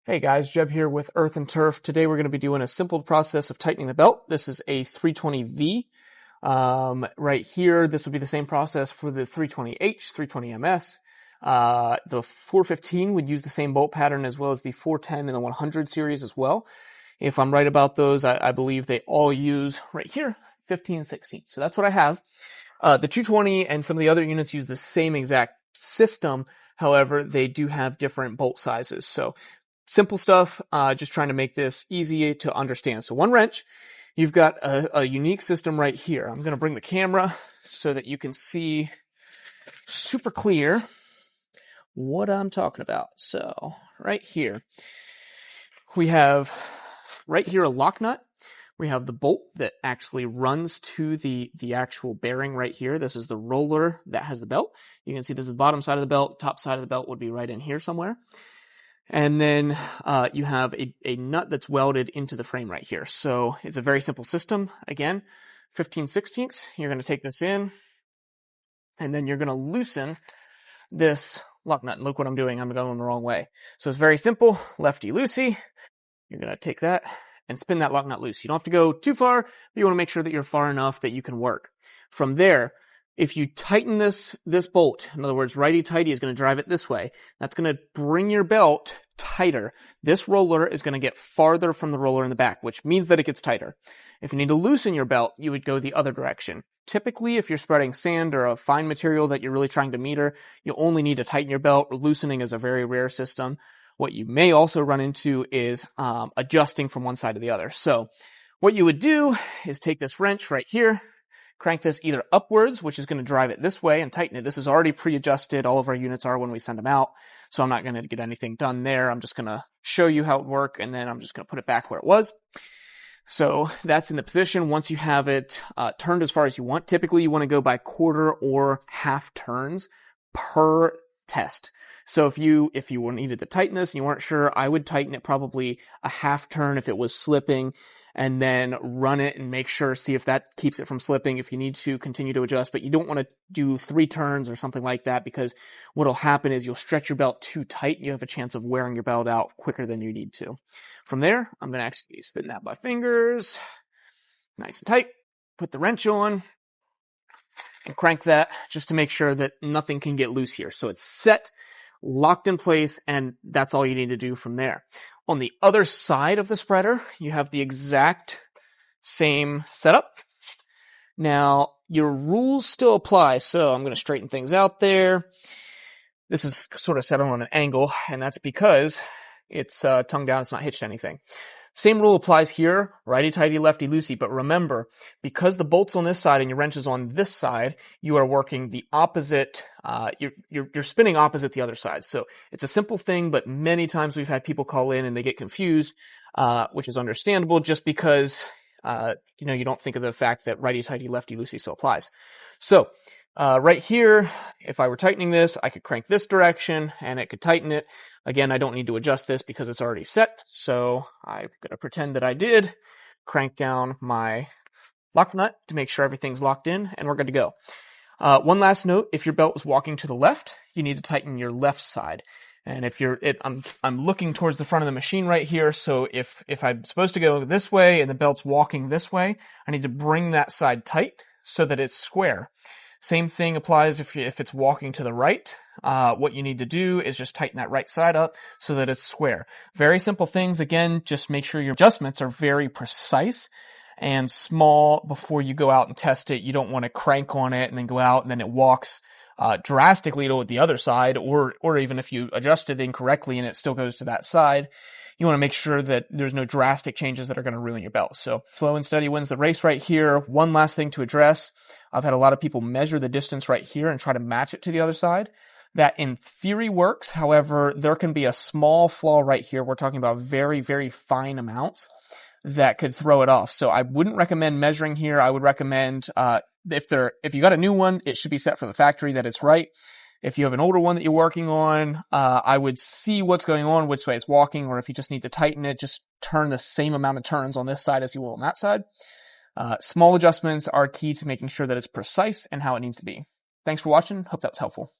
Hey guys, Jeb here with Earth and Turf. Today we're going to be doing a simple process of tightening the belt. This is a 320V. Right here, this would be the same process for the 320H, 320MS. The 415 would use the same bolt pattern as well as the 410 and the 100 series as well. If I'm right about those, I believe they all use right here 15 and 16. So that's what I have. The 220 and some of the other units use the same exact system. However, they do have different bolt sizes. So simple stuff, just trying to make this easy to understand. So one wrench, you've got a unique system right here. I'm going to bring the camera so that you can see super clear what I'm talking about. So right here, we have right here a lock nut. We have the bolt that actually runs to the actual bearing right here. This is the roller that has the belt. You can see this is the bottom side of the belt. Top side of the belt would be right in here somewhere. And then you have a nut that's welded into the frame right here. So it's a very simple system. Again, 15/16. You're going to take this in, and then you're going to loosen this lock nut. And look what I'm doing. I'm going the wrong way. So it's very simple. Lefty-loosey. You're going to take that and spin that lock nut loose. You don't have to go too far, but you want to make sure that you're far enough that you can work. From there, if you tighten this bolt, in other words, righty-tighty is going to drive it this way. That's going to bring your belt tighter. This roller is going to get farther from the roller in the back, which means that it gets tighter. If you need to loosen your belt, you would go the other direction. Typically, if you're spreading sand or a fine material that you're really trying to meter, you only need to tighten your belt. Loosening is a very rare system. What you may also run into is adjusting from one side to the other. So what you would do is take this wrench right here, crank this either upwards, which is going to drive it this way and tighten it. This is already pre-adjusted. All of our units are when we send them out. So I'm not going to get anything done there. I'm just going to show you how it would work, and then I'm just going to put it back where it was. So that's in the position. Once you have it turned as far as you want, typically you want to go by quarter or half turns per test. So if you needed to tighten this and you weren't sure, I would tighten it probably a half turn if it was slipping, and then run it and make sure, see if that keeps it from slipping. If you need to, continue to adjust, but you don't want to do 3 turns or something like that, because what'll happen is you'll stretch your belt too tight. You have a chance of wearing your belt out quicker than you need to. From there, I'm going to actually spin that by fingers, nice and tight, put the wrench on, and crank that just to make sure that nothing can get loose here. So it's set, locked in place, and that's all you need to do from there. On the other side of the spreader, you have the exact same setup. Now, your rules still apply, so I'm going to straighten things out there. This is sort of set on an angle, and that's because it's tongue down, it's not hitched to anything. Same rule applies here, righty-tighty, lefty-loosey, but remember, because the bolt's on this side and your wrench is on this side, you are working the opposite, you're spinning opposite the other side. So it's a simple thing, but many times we've had people call in and they get confused, which is understandable just because, you don't think of the fact that righty-tighty, lefty-loosey still applies. So, right here, if I were tightening this, I could crank this direction and it could tighten it. Again, I don't need to adjust this because it's already set, so I'm going to pretend that I did. Crank down my lock nut to make sure everything's locked in, and we're good to go. One last note, if your belt is walking to the left, you need to tighten your left side. And if I'm looking towards the front of the machine right here, so if I'm supposed to go this way and the belt's walking this way, I need to bring that side tight so that it's square. Same thing applies if it's walking to the right. What you need to do is just tighten that right side up so that it's square. Very simple things. Again, just make sure your adjustments are very precise and small before you go out and test it. You don't want to crank on it and then go out and then it walks drastically to the other side, or even if you adjust it incorrectly and it still goes to that side. You want to make sure that there's no drastic changes that are going to ruin your belt. So slow and steady wins the race right here. One last thing to address. I've had a lot of people measure the distance right here and try to match it to the other side. That in theory works. However, there can be a small flaw right here. We're talking about very, very fine amounts that could throw it off. So I wouldn't recommend measuring here. I would recommend, if you got a new one, it should be set from the factory that it's right. If you have an older one that you're working on, I would see what's going on, which way it's walking, or if you just need to tighten it, just turn the same amount of turns on this side as you will on that side. Small adjustments are key to making sure that it's precise and how it needs to be. Thanks for watching. Hope that was helpful.